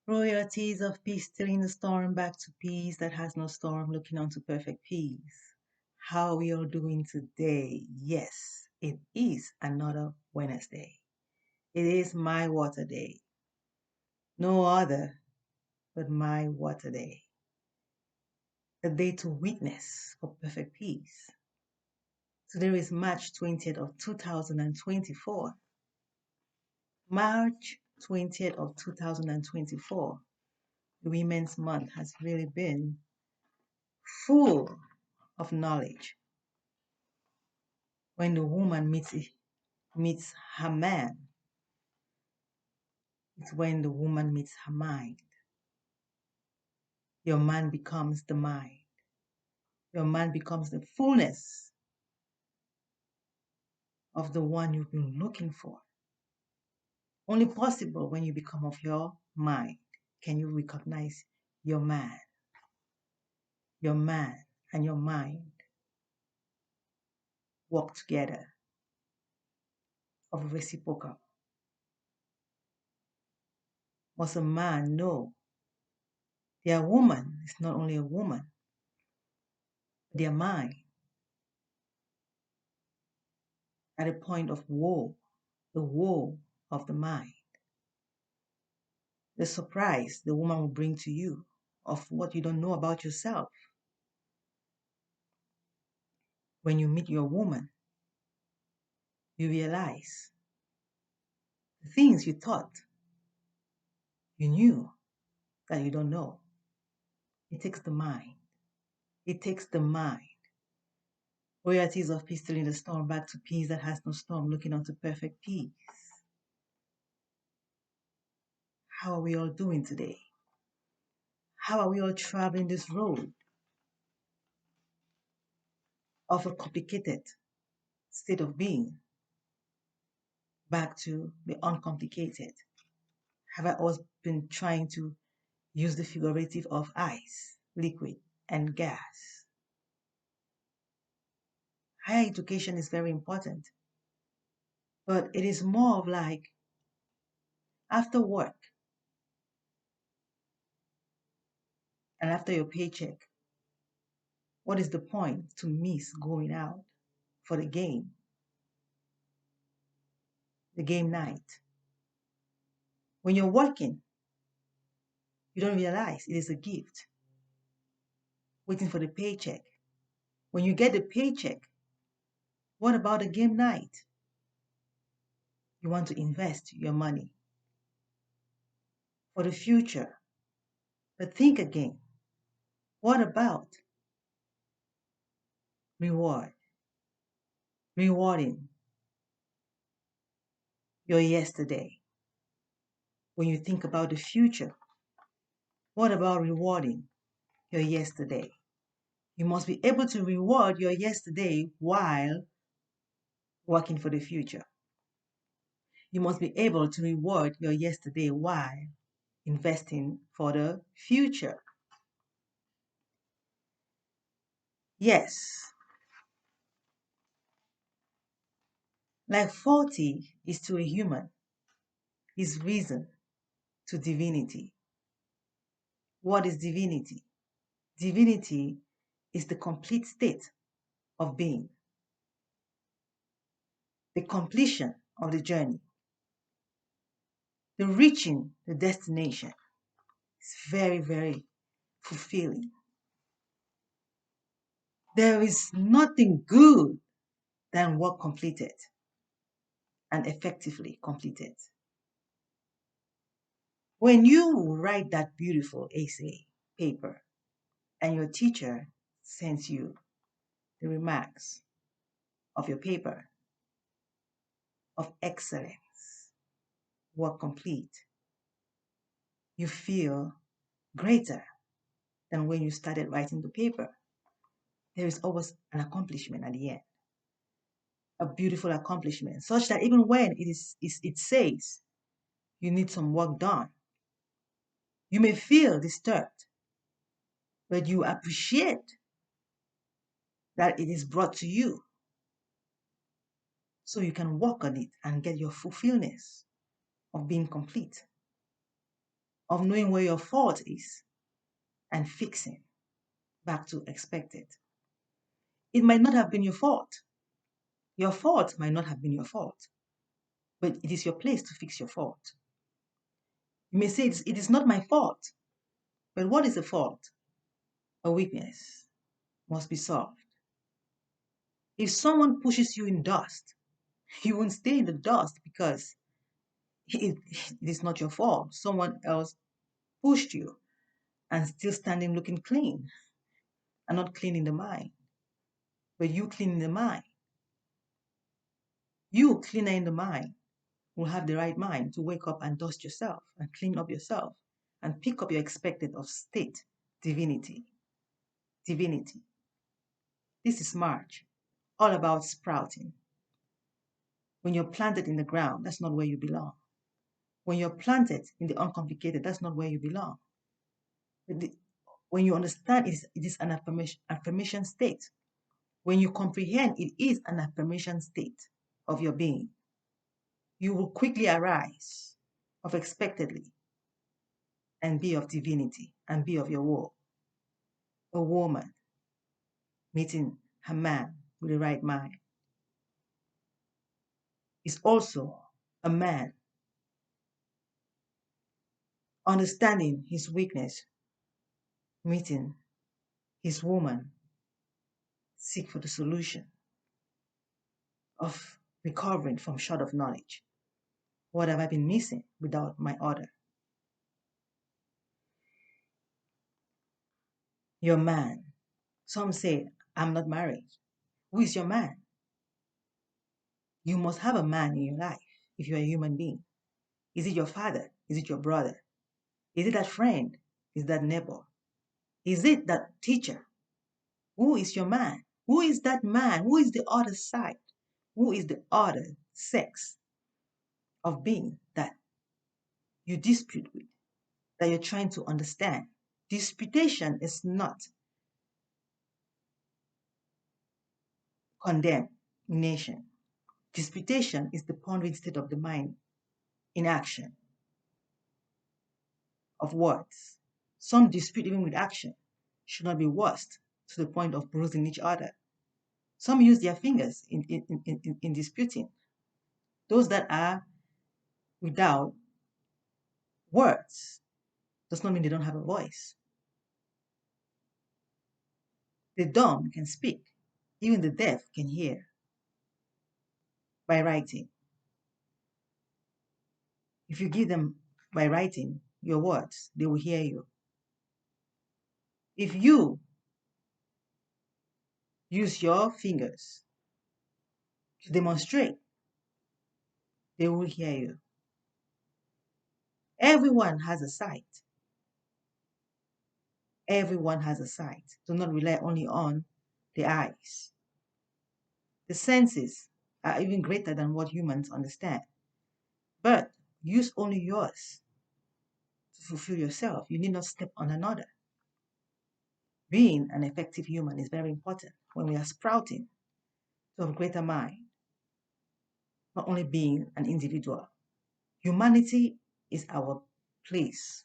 Royalties of peace, steering the storm back to peace that has no storm, looking on to perfect peace. How are we all doing today? Yes, it is another Wednesday. It is my water day. No other but my water day. A day to witness for perfect peace. Today is March 20th of 2024. March 20th of 2024. The Women's Month has really been full of knowledge. When the woman meets her man, it's when the woman meets her mind. Your man becomes the mind. Your man becomes the fullness of the one you've been looking for. Only possible when you become of your mind can you recognize your man. Your man and your mind work together of reciprocal. Must a man know their woman is not only a woman, but their mind at a point of woe, the woe of the mind. The surprise the woman will bring to you of what you don't know about yourself. When you meet your woman, you realize the things you thought you knew that you don't know. It takes the mind. It takes the mind. Royalties of peace, steering the storm back to peace that has no storm, looking onto perfect peace. How are we all doing today? How are we all traveling this road of a complicated state of being back to the uncomplicated? Have I always been trying to use the figurative of ice, liquid, and gas? Higher education is very important, but it is more of like after work and after your paycheck, what is the point to miss going out for the game night? When you're working, you don't realize it is a gift waiting for the paycheck. When you get the paycheck, what about the game night? You want to invest your money for the future. But think again, what about reward? Rewarding your yesterday. When you think about the future, what about rewarding your yesterday? You must be able to reward your yesterday while working for the future. You must be able to reward your yesterday while investing for the future. Yes, like 40 is to a human, is reason to divinity. What is divinity? Divinity is the complete state of being, the completion of the journey, the reaching the destination. It's very, very fulfilling. There is nothing good than work completed and effectively completed. When you write that beautiful essay paper and your teacher sends you the remarks of your paper of excellence, work complete, you feel greater than when you started writing the paper. There is always an accomplishment at the end, a beautiful accomplishment, such that even when it says you need some work done, you may feel disturbed, but you appreciate that it is brought to you so you can work on it and get your fulfillment of being complete. of knowing where your fault is and fixing back to expected. It might not have been your fault. Your fault might not have been your fault, but it is your place to fix your fault. You may say, it is not my fault, but what is a fault? A weakness must be solved. If someone pushes you in dust, you won't stay in the dust because it is not your fault. Someone else pushed you and still standing looking clean and not clean in the mind, but you clean in the mind. You cleaner in the mind will have the right mind to wake up and dust yourself and clean up yourself and pick up your expected of state, divinity. Divinity. This is March, all about sprouting. When you're planted in the ground, that's not where you belong. When you're planted in the uncomplicated, that's not where you belong. When you understand it is an affirmation state. When you comprehend it is an affirmation state of your being, you will quickly arise of expectedly and be of divinity and be of your will. A woman meeting her man with the right mind is also a man understanding his weakness, meeting his woman, seek for the solution of recovering from short of knowledge. What have I been missing without my order? Your man. Some say, I'm not married. Who is your man? You must have a man in your life if you're a human being. Is it your father? Is it your brother? Is it that friend? Is it that neighbor? Is it that teacher? Who is your man? Who is that man? Who is the other side? Who is the other sex of being that you dispute with, that you're trying to understand? Disputation is not condemnation. Disputation is the pondering state of the mind in action of words. Some dispute even with action should not be worst to the point of bruising each other. Some use their fingers in disputing. Those that are without words does not mean they don't have a voice. The dumb can speak. Even the deaf can hear by writing. If you give them by writing your words, they will hear you. If you use your fingers to demonstrate, they will hear you. Everyone has a sight. Everyone has a sight. Do not rely only on the eyes. The senses are even greater than what humans understand. But use only yours to fulfill yourself. You need not step on another. Being an effective human is very important when we are sprouting to have greater mind, not only being an individual. Humanity is our place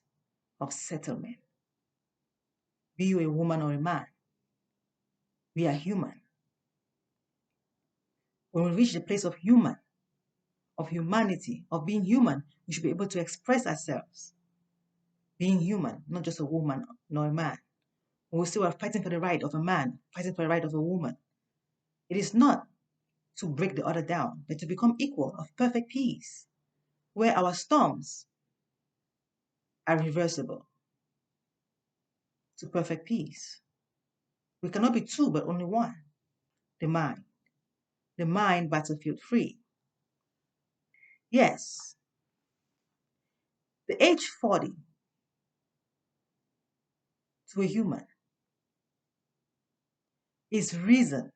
of settlement. Be you a woman or a man, we are human. When we reach the place of human, of humanity, of being human, we should be able to express ourselves. Being human, not just a woman nor a man. When we say we're fighting for the right of a man, fighting for the right of a woman, it is not to break the other down, but to become equal of perfect peace, where our storms are reversible to perfect peace. We cannot be two, but only one. The mind. The mind battlefield free. Yes, the age 40 to a human is risen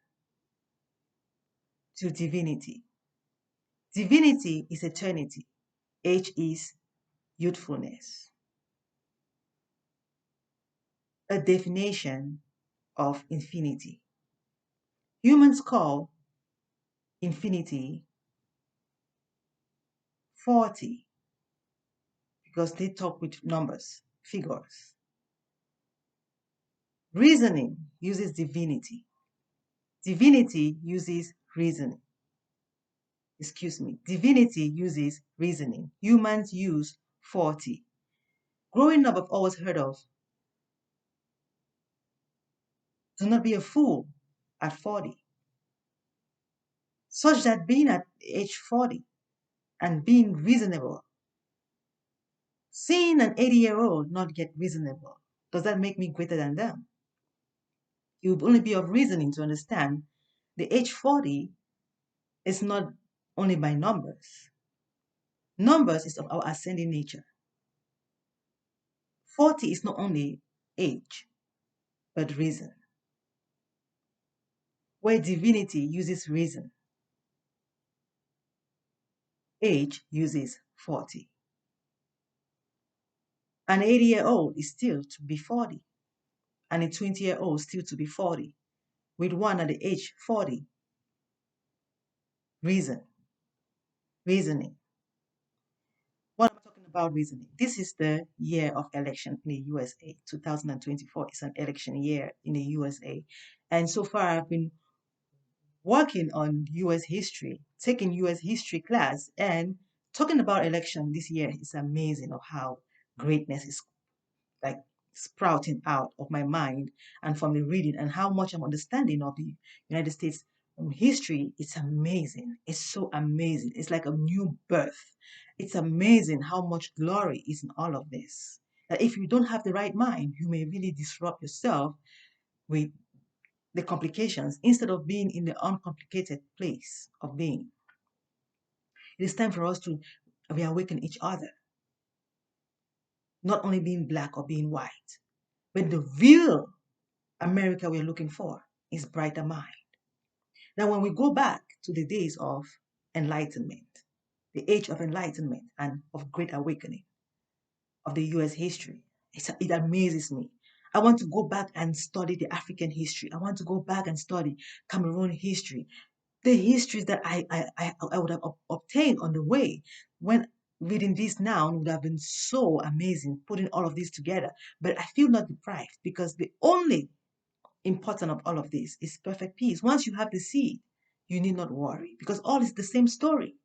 to divinity. Divinity is eternity. Age is youthfulness. A definition of infinity. Humans call infinity 40 because they talk with numbers, figures. Reasoning uses divinity. Divinity uses reasoning. Excuse me. Divinity uses reasoning. Humans use 40. Growing up, I've always heard of do not be a fool at 40, such that being at age 40 and being reasonable, seeing an 80-year-old not get reasonable, does that make me greater than them? It would only be of reasoning to understand the age 40 is not only by numbers. Numbers is of our ascending nature. 40 is not only age, but reason. Where divinity uses reason, age uses 40. An 80-year-old is still to be 40, and a 20-year-old still to be 40, with one at the age 40. Reasoning. What am I talking about reasoning? This is the year of election in the USA. 2024 is an election year in the USA. And so far, I've been working on US history, taking US history class, and talking about election this year is amazing of how greatness is like sprouting out of my mind and from the reading and how much I'm understanding of the United States history. It's amazing. It's so amazing. It's like a new birth. It's amazing how much glory is in all of this. That if you don't have the right mind, you may really disrupt yourself with the complications instead of being in the uncomplicated place of being. It is time for us to reawaken each other, not only being black or being white, but the real America we're looking for is brighter mind. Now, when we go back to the days of enlightenment, the age of enlightenment and of great awakening of the US history, it amazes me. I want to go back and study the African history. I want to go back and study Cameroon history, the histories that I would have obtained on the way when reading this now would have been so amazing, putting all of this together. But I feel not deprived because the only important of all of this is perfect peace. Once you have the seed, you need not worry because all is the same story.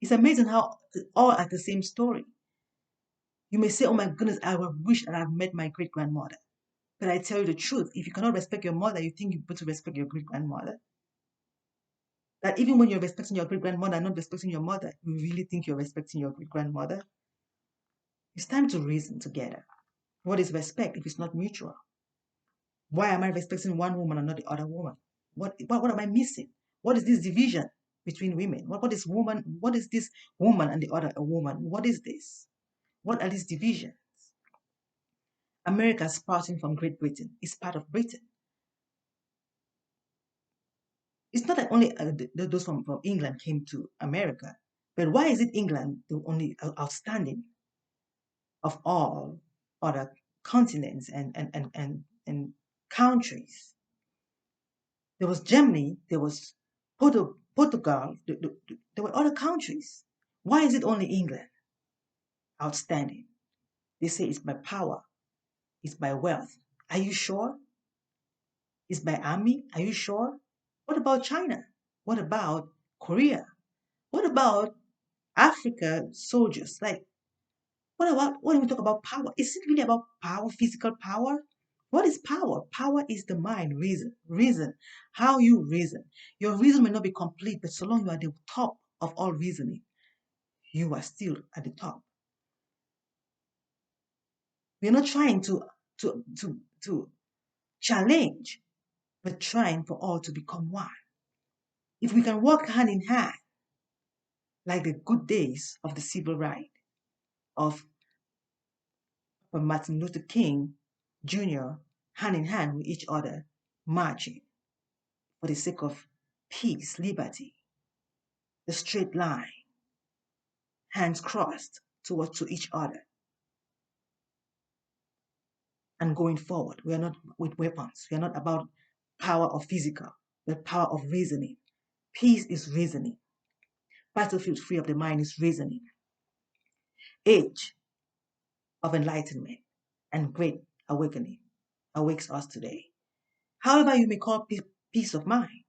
It's amazing how all are the same story. You may say, oh my goodness, I wish that I've met my great grandmother. But I tell you the truth, if you cannot respect your mother, you think you're supposed to respect your great grandmother. That even when you're respecting your great grandmother and not respecting your mother, you really think you're respecting your great grandmother. It's time to reason together. What is respect if it's not mutual? Why am I respecting one woman and not the other woman? What am I missing? What is this division between women? What is woman? What is this woman and the other a woman? What is this? What are these divisions? America sprouting from Great Britain is part of Britain. It's not that only those from England came to America, but why is it England the only outstanding of all other continents and countries? There was Germany, there was Portugal, there were other countries. Why is it only England? Outstanding. They say it's by power, it's by wealth. Are you sure? It's by army? Are you sure? What about China? What about Korea? What about Africa soldiers? Like, what about when we talk about power? Is it really about power, physical power? What is power? Power is the mind, reason. Reason. How you reason. Your reason may not be complete, but so long you are at the top of all reasoning, you are still at the top. We're not trying to challenge, but trying for all to become one. If we can walk hand in hand, like the good days of the civil right of Martin Luther King Jr., hand in hand with each other, marching for the sake of peace, liberty, the straight line, hands crossed towards to each other, and going forward. We are not with weapons. We are not about power of physical, but power of reasoning. Peace is reasoning. Battlefield free of the mind is reasoning. Age of enlightenment and great awakening awakes us today. However, you may call peace of mind.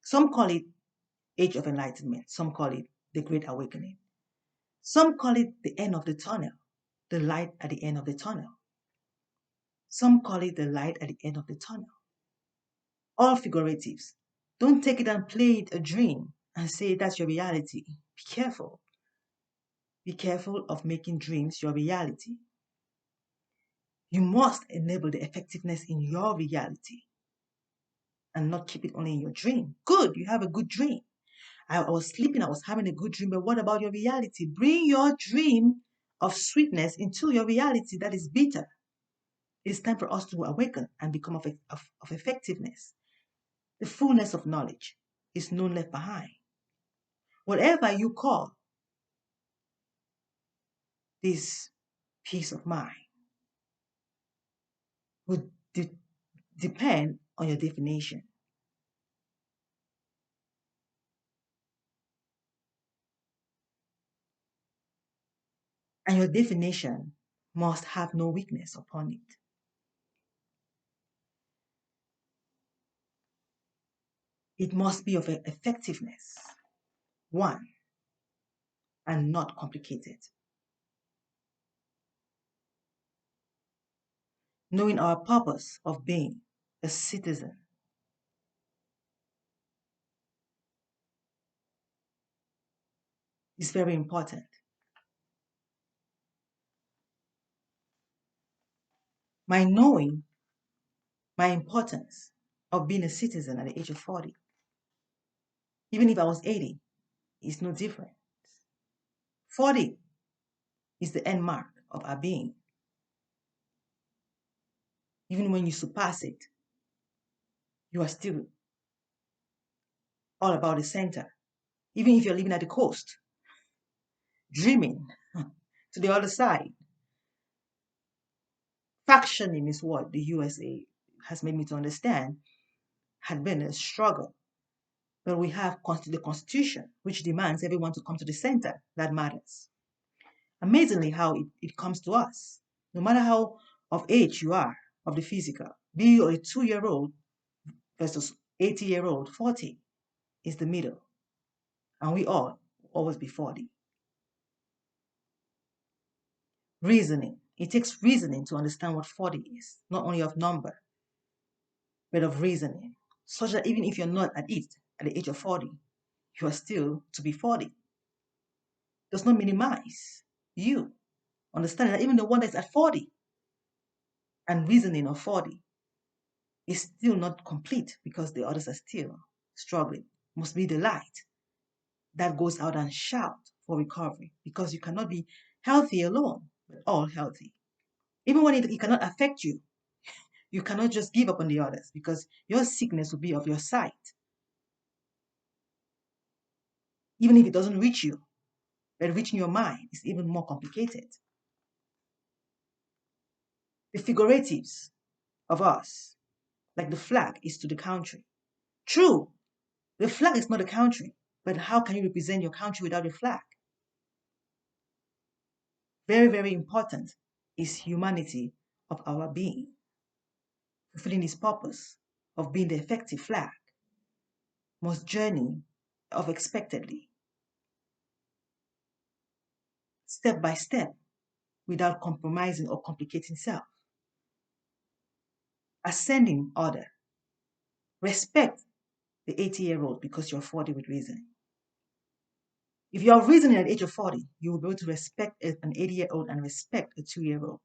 Some call it age of enlightenment. Some call it the great awakening. Some call it the end of the tunnel, the light at the end of the tunnel. Some call it the light at the end of the tunnel. All figuratives. Don't take it and play it a dream and say that's your reality. Be careful. Be careful of making dreams your reality. You must enable the effectiveness in your reality and not keep it only in your dream. Good, you have a good dream. I was sleeping, I was having a good dream, but what about your reality? Bring your dream of sweetness into your reality that is bitter. It's time for us to awaken and become of effectiveness. The fullness of knowledge is none left behind. Whatever you call this peace of mind would depend on your definition. And your definition must have no weakness upon it. It must be of effectiveness, one, and not complicated. Knowing our purpose of being a citizen is very important. My knowing my importance of being a citizen at the age of 40, even if I was 80, is no different. 40 is the end mark of our being. Even when you surpass it, you are still all about the center. Even if you're living at the coast, dreaming to the other side. Factioning is what the USA has made me to understand had been a struggle. But we have the Constitution, which demands everyone to come to the center. That matters. Amazingly, how it comes to us. No matter how of age you are, of the physical, be you a 2-year-old versus 80-year-old, 40 is the middle. And we all always be 40. Reasoning. It takes reasoning to understand what 40 is, not only of number, but of reasoning, such that even if you're not at it at the age of 40, you are still to be 40. Does not minimize you. Understanding that even the one that's at 40 and reasoning of 40 is still not complete because the others are still struggling. Must be the light that goes out and shout for recovery, because you cannot be healthy alone, but all healthy. Even when it cannot affect you, you cannot just give up on the others, because your sickness will be of your sight. Even if it doesn't reach you, but reaching your mind is even more complicated. The figuratives of us, like the flag is to the country. True, the flag is not a country, but how can you represent your country without a flag? Very, very important is humanity of our being, fulfilling its purpose of being the effective flag, must journey of expectedly, step by step, without compromising or complicating self. Ascending order. Respect the 80-year-old because you're 40 with reasoning. If you're reasoning at the age of 40, you will be able to respect an 80-year-old and respect a 2-year-old.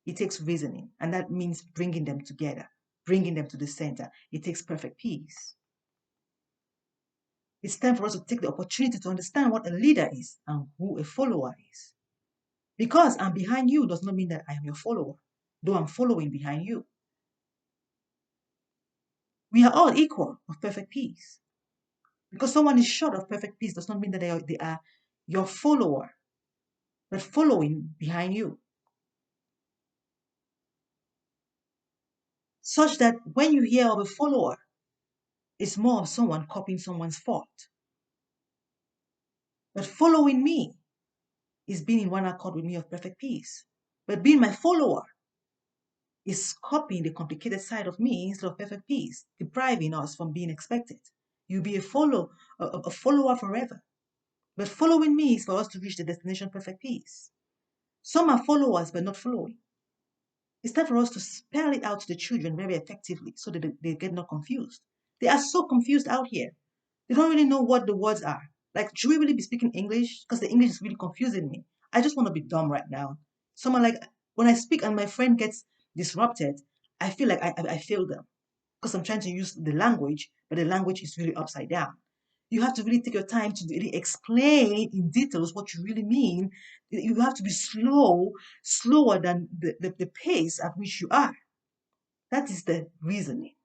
It takes reasoning, and that means bringing them together, bringing them to the center. It takes perfect peace. It's time for us to take the opportunity to understand what a leader is and who a follower is. Because I'm behind you does not mean that I am your follower, though I'm following behind you. We are all equal of perfect peace. Because someone is short of perfect peace does not mean that they are your follower, but following behind you. Such that when you hear of a follower, it's more of someone copying someone's fault. But following me is being in one accord with me of perfect peace. But being my follower is copying the complicated side of me instead of perfect peace, depriving us from being expected. You'll be a follower forever. But following me is for us to reach the destination perfect peace. Some are followers but not following. It's time for us to spell it out to the children very effectively so that they get not confused. They are so confused out here. They don't really know what the words are. Like, should we really be speaking English? Because the English is really confusing me. I just want to be dumb right now. Someone like, when I speak and my friend gets disrupted, I feel like I fail them because I'm trying to use the language, but the language is really upside down. You have to really take your time to really explain in details what you really mean. You have to be slower than the pace at which you are. That is the reasoning.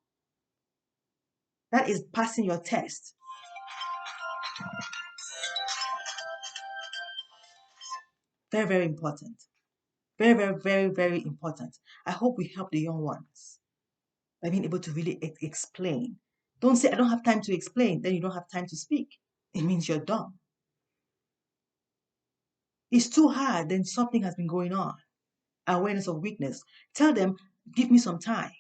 That is passing your test. Very, very important. Very, very, very, very important. I hope we help the young ones by being able to really explain. Don't say, I don't have time to explain, then you don't have time to speak. It means you're dumb. It's too hard, then something has been going on. Awareness of weakness. Tell them, give me some time.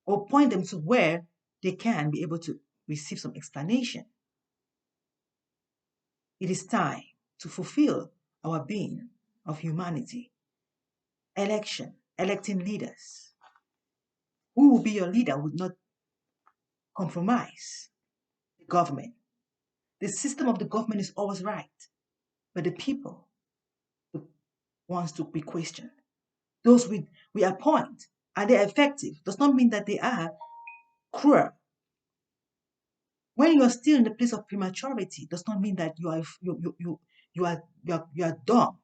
Or point them to where they can be able to receive some explanation. It is time to fulfill our being of humanity. Electing leaders. Who will be your leader would not compromise the government. The system of the government is always right, but the people, the ones to be questioned. Those we appoint, are they effective? Does not mean that they are cruel. When you are still in the place of prematurity, does not mean that you are dumb.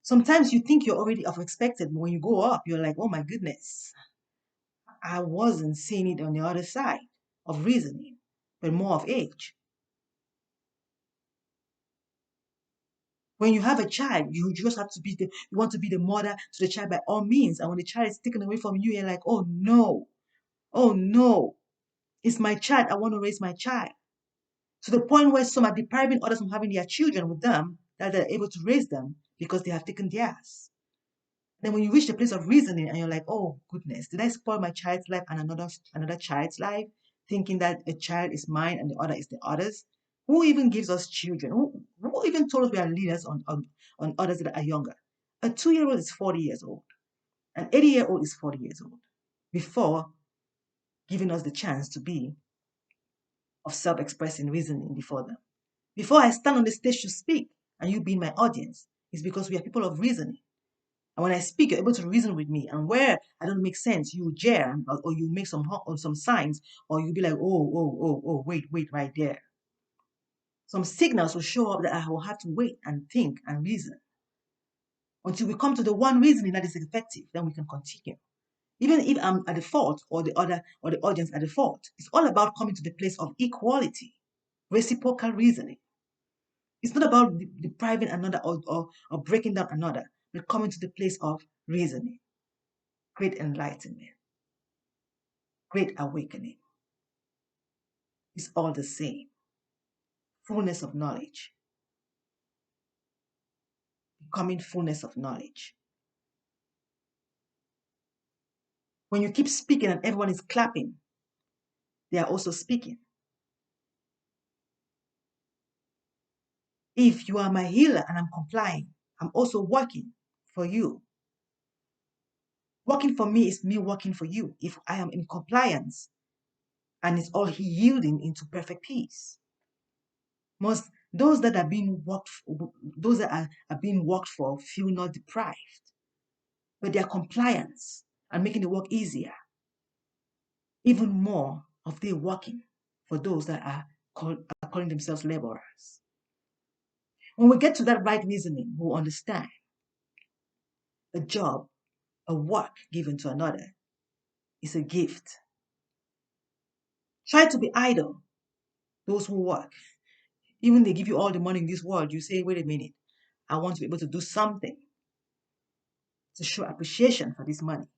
Sometimes you think you're already of expected, but when you go up, you're like, oh my goodness, I wasn't seeing it on the other side of reasoning, but more of age. When you have a child, you just have to you want to be the mother to the child by all means. And when the child is taken away from you, you're like, oh no, it's my child. I want to raise my child. To the point where some are depriving others from having their children with them, that they're able to raise them because they have taken theirs. Then when you reach the place of reasoning and you're like, oh goodness, did I spoil my child's life and another child's life, thinking that a child is mine and the other is the other's? Who even gives us children? Who even told us we are leaders on others that are younger? A 2-year-old is 40 years old. An 80-year-old is 40 years old. Before giving us the chance to be of self-expressing reasoning before them. Before I stand on the stage to speak and you be in my audience, it's because we are people of reasoning. And when I speak, you're able to reason with me. And where I don't make sense, you jeer or you make some signs, or you'll be like, wait, right there. Some signals will show up that I will have to wait and think and reason until we come to the one reasoning that is effective. Then we can continue. Even if I'm at the fault or the audience at the fault, it's all about coming to the place of equality, reciprocal reasoning. It's not about depriving another or breaking down another, but coming to the place of reasoning. Great enlightenment, great awakening. It's all the same. Fullness of knowledge, becoming fullness of knowledge. When you keep speaking and everyone is clapping, they are also speaking. If you are my healer and I'm complying, I'm also working for you. Working for me is me working for you. If I am in compliance and it's all yielding into perfect peace. Most those that are being worked, those that are being worked for feel not deprived, but their compliance and making the work easier. Even more of they working for those that are calling themselves laborers. When we get to that right reasoning, we'll understand a job, a work given to another is a gift. Try to be idle, those who work. Even they give you all the money in this world, you say, wait a minute, I want to be able to do something to show appreciation for this money.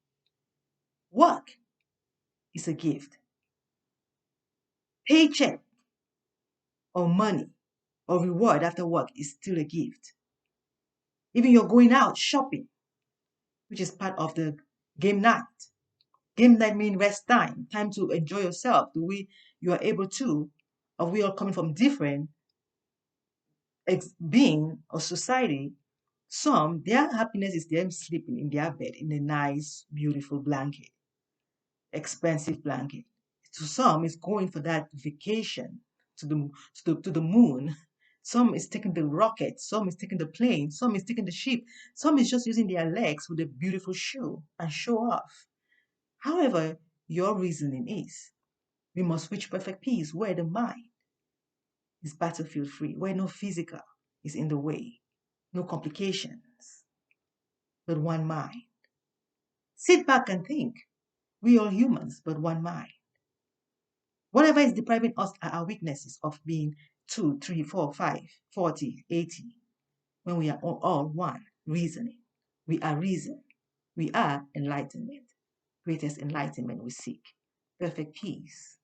Work is a gift. Paycheck or money or reward after work is still a gift. Even you're going out shopping, which is part of the game night. Game night means rest time, time to enjoy yourself, the way you are able to, or we are coming from different being or society. Some, their happiness is them sleeping in their bed in a nice, beautiful blanket, expensive blanket. To some, it's going for that vacation to the moon. Some is taking the rocket. Some is taking the plane. Some is taking the ship. Some is just using their legs with a beautiful shoe and show off. However, your reasoning is, we must reach perfect peace where the mind is battlefield free, where no physical is in the way, no complications, but one mind. Sit back and think. We are humans, but one mind. Whatever is depriving us are our weaknesses of being 2, 3, 4, 5, 40, 80. When we are all one, reasoning. We are reason. We are enlightenment. Greatest enlightenment we seek. Perfect peace.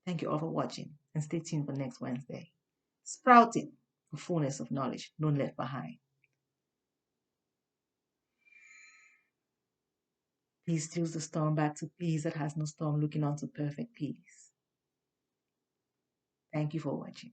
Thank you all for watching and stay tuned for next Wednesday. Sprouting for fullness of knowledge, none left behind. Peace steals the storm back to peace that has no storm, looking on to perfect peace. Thank you for watching.